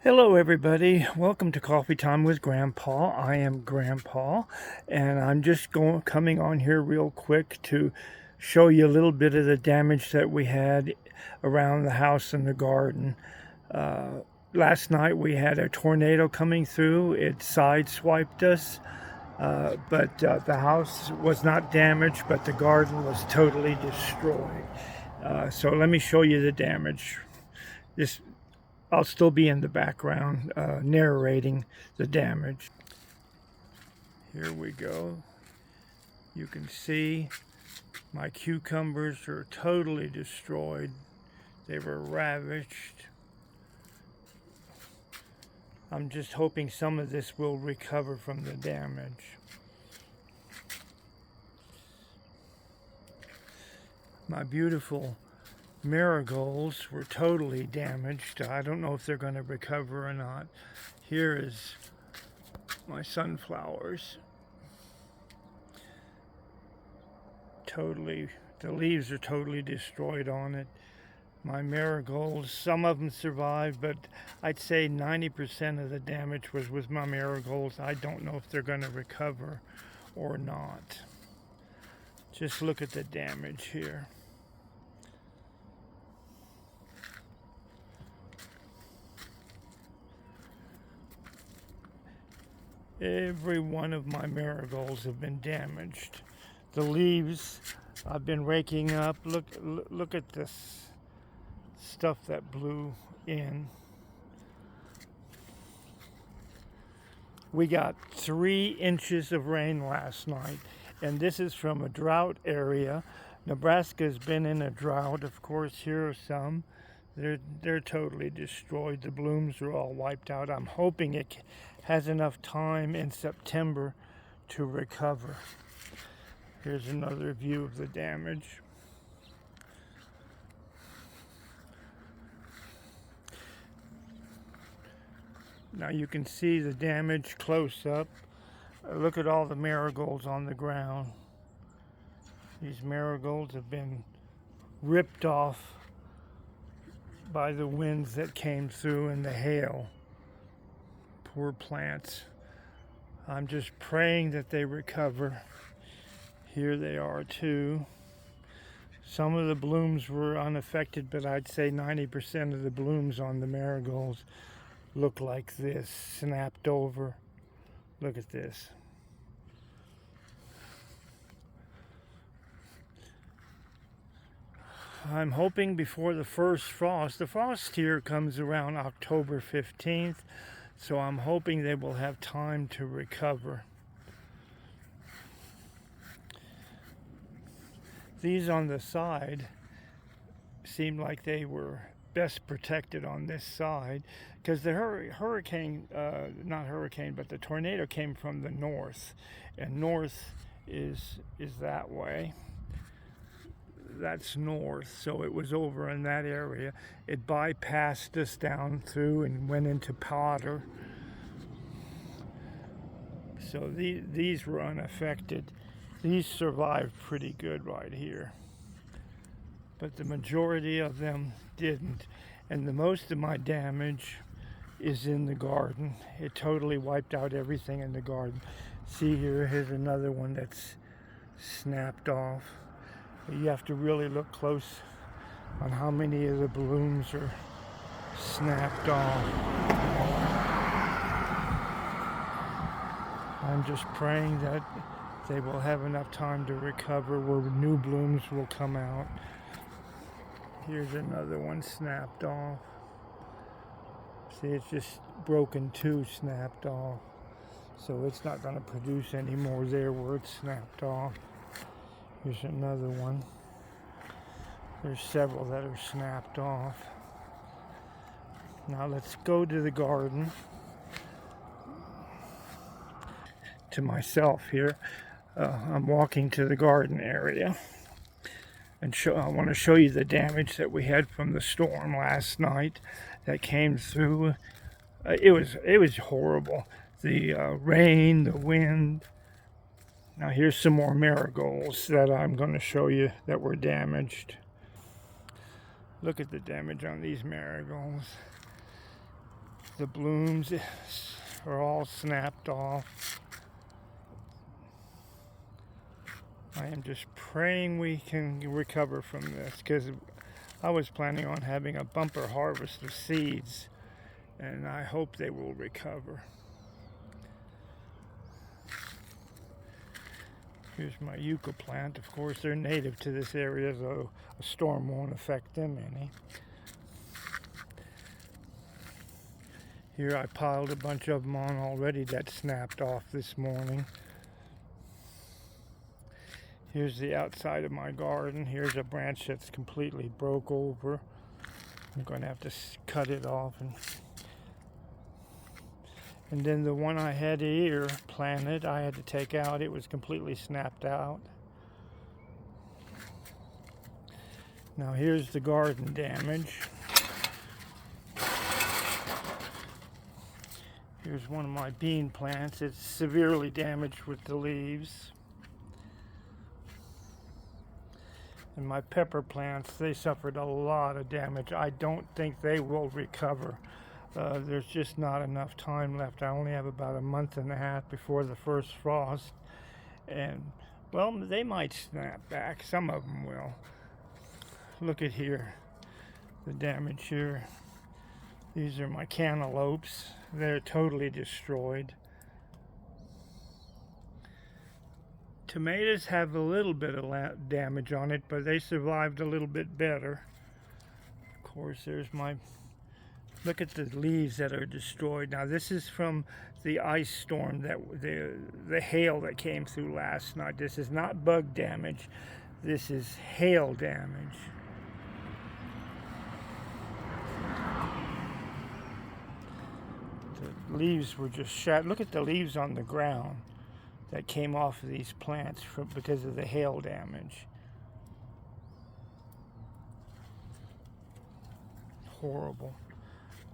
Hello, everybody. Welcome to Coffee Time with Grandpa. I am Grandpa, and I'm just coming on here real quick to show you a little bit of the damage that we had around the house and the garden. Uh, Last night we had a tornado coming through. It sideswiped us, but the house was not damaged, but the garden was totally destroyed. So let me show you the damage. This I'll still be in the background narrating the damage. Here we go. You can see my cucumbers are totally destroyed. They were ravaged. I'm just hoping some of this will recover from the damage. My beautiful marigolds were totally damaged. I don't know if they're going to recover or not. Here is my sunflowers. The leaves are totally destroyed on it. My marigolds, some of them survived, but I'd say 90% of the damage was with my marigolds. I don't know if they're going to recover or not. Just look at the damage here. Every one of my marigolds have been damaged. The leaves I've been raking up. Look at this stuff that blew in. We got 3 inches of rain last night, and this is from a drought area. Nebraska's been in a drought. Of course, here are some. They're totally destroyed. The blooms are all wiped out. I'm hoping it has enough time in September to recover. Here's another view of the damage. Now you can see the damage close up. Look at all the marigolds on the ground. These marigolds have been ripped off by the winds that came through and the hail. Poor plants. I'm just praying that they recover. Here they are too. Some of the blooms were unaffected, but I'd say 90% of the blooms on the marigolds look like this, snapped over. Look at this. I'm hoping before the first frost. The frost here comes around October 15th, so I'm hoping they will have time to recover. These on the side seemed like they were best protected on this side because the the tornado came from the north, and north is that way. That's north, so it was over in that area. It bypassed us down through and went into Potter. So these were unaffected. These survived pretty good right here. But the majority of them didn't. And the most of my damage is in the garden. It totally wiped out everything in the garden. See here, here's another one that's snapped off. You have to really look close on how many of the blooms are snapped off. I'm just praying that they will have enough time to recover where new blooms will come out. Here's another one snapped off. See, it's just broken too, snapped off. So it's not going to produce any more there where it's snapped off. Here's another one. There's several that are snapped off. Now let's go to the garden. To myself here. I'm walking to the garden area. And I want to show you the damage that we had from the storm last night that came through. It was horrible. The rain, the wind. Now here's some more marigolds that I'm going to show you that were damaged. Look at the damage on these marigolds. The blooms are all snapped off. I am just praying we can recover from this, because I was planning on having a bumper harvest of seeds, and I hope they will recover. Here's my yucca plant. Of course, they're native to this area, so a storm won't affect them any. Here I piled a bunch of them on already that snapped off this morning. Here's the outside of my garden. Here's a branch that's completely broke over. I'm going to have to cut it off. And then the one I had here planted, I had to take out. It was completely snapped out. Now here's the garden damage. Here's one of my bean plants. It's severely damaged with the leaves. And my pepper plants, they suffered a lot of damage. I don't think they will recover. There's just not enough time left. I only have about a month and a half before the first frost. And, well, they might snap back. Some of them will. Look at here, the damage here. These are my cantaloupes. They're totally destroyed. Tomatoes have a little bit of damage on it, but they survived a little bit better. Of course, there's my... Look at the leaves that are destroyed. Now, this is from the ice storm, that the hail that came through last night. This is not bug damage. This is hail damage. The leaves were just shattered. Look at the leaves on the ground that came off of these plants because of the hail damage. Horrible.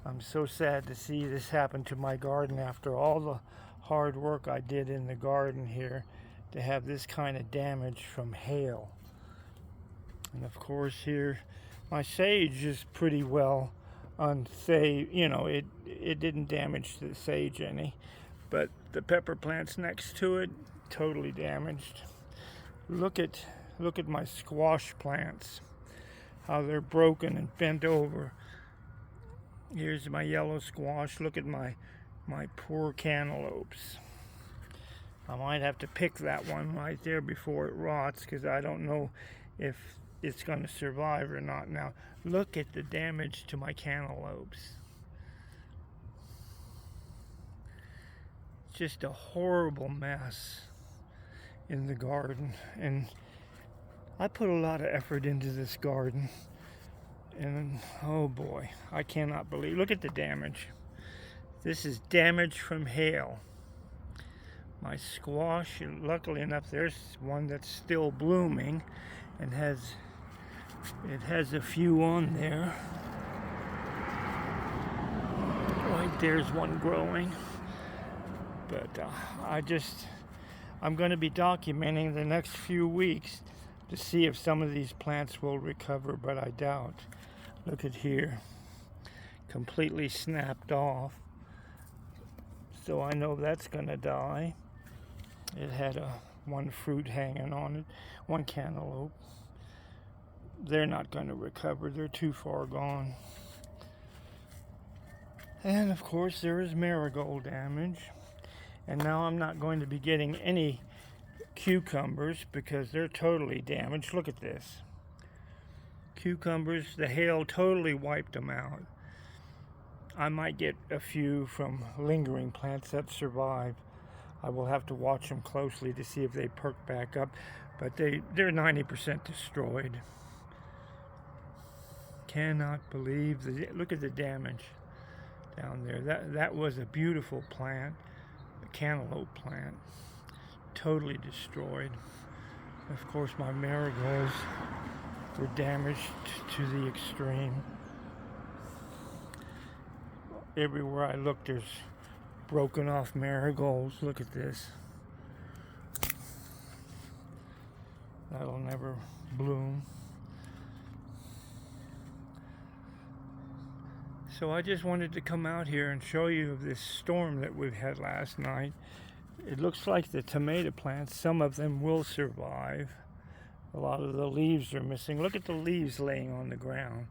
I'm so sad to see this happen to my garden after all the hard work I did in the garden here, to have this kind of damage from hail. And of course here, my sage is pretty well unsaved. You know, it didn't damage the sage any, but the pepper plants next to it, totally damaged. Look at my squash plants, how they're broken and bent over. Here's my yellow squash. Look at my poor cantaloupes. I might have to pick that one right there before it rots, because I don't know if it's going to survive or not. Now, look at the damage to my cantaloupes. It's just a horrible mess in the garden. And I put a lot of effort into this garden. And oh boy, I cannot believe. Look at the damage. This is damage from hail. My squash, luckily enough, there's one that's still blooming and it has a few on there. Right there's one growing. But I'm going to be documenting the next few weeks to see if some of these plants will recover, but I doubt. Look at here, completely snapped off. So I know that's gonna die. It had one fruit hanging on it, one cantaloupe. They're not gonna recover, they're too far gone. And of course there is marigold damage. And now I'm not going to be getting any cucumbers because they're totally damaged. Look at this. Cucumbers, the hail totally wiped them out. I might get a few from lingering plants that survive. I will have to watch them closely to see if they perk back up, but they're 90% destroyed. Cannot believe look at the damage down there. That was a beautiful plant, a cantaloupe plant, totally destroyed. Of course, my marigolds were damaged to the extreme. Everywhere I look, there's broken off marigolds. Look at this. That'll never bloom. So I just wanted to come out here and show you this storm that we've had last night. It looks like the tomato plants, some of them will survive. A lot of the leaves are missing. Look at the leaves laying on the ground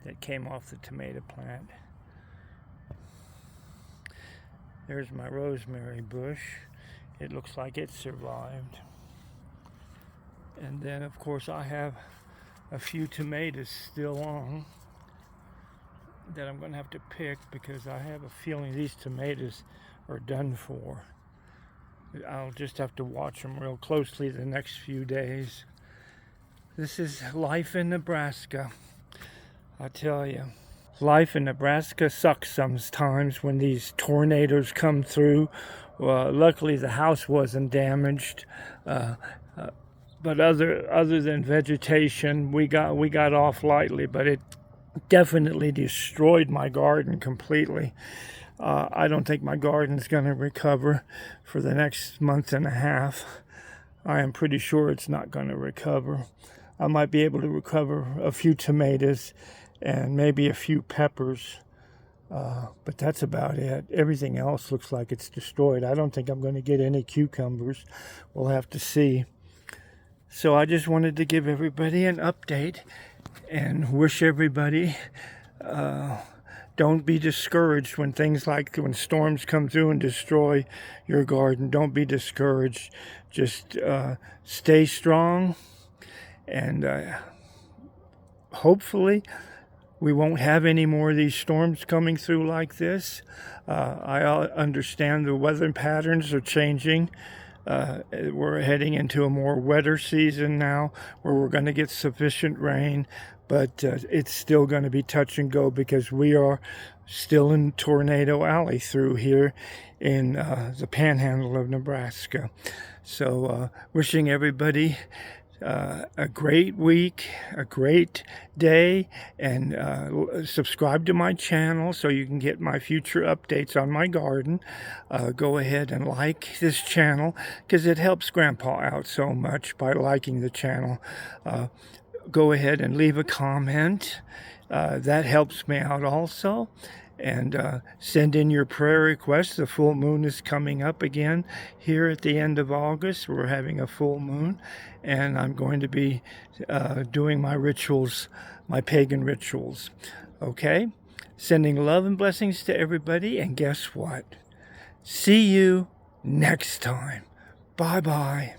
that came off the tomato plant. There's my rosemary bush. It looks like it survived. And then, of course, I have a few tomatoes still on that I'm going to have to pick because I have a feeling these tomatoes are done for. I'll just have to watch them real closely the next few days. This is life in Nebraska, I tell you. Life in Nebraska sucks sometimes when these tornadoes come through. Luckily the house wasn't damaged, but other than vegetation, we got off lightly. But it definitely destroyed my garden completely. I don't think my garden's going to recover for the next month and a half. I am pretty sure it's not going to recover. I might be able to recover a few tomatoes and maybe a few peppers, but that's about it. Everything else looks like it's destroyed. I don't think I'm going to get any cucumbers. We'll have to see. So I just wanted to give everybody an update and wish everybody don't be discouraged when when storms come through and destroy your garden. Don't be discouraged. Just stay strong, and hopefully we won't have any more of these storms coming through like this. I understand the weather patterns are changing. We're heading into a more wetter season now where we're going to get sufficient rain, but it's still going to be touch and go because we are still in Tornado Alley through here in the panhandle of Nebraska. So wishing everybody a great week, a great day, and subscribe to my channel so you can get my future updates on my garden. Go ahead and like this channel because it helps Grandpa out so much by liking the channel. Go ahead and leave a comment. That helps me out also. And send in your prayer requests. The full moon is coming up again here at the end of August. We're having a full moon, and I'm going to be doing my rituals, my pagan rituals. Okay? Sending love and blessings to everybody, and guess what? See you next time. Bye-bye.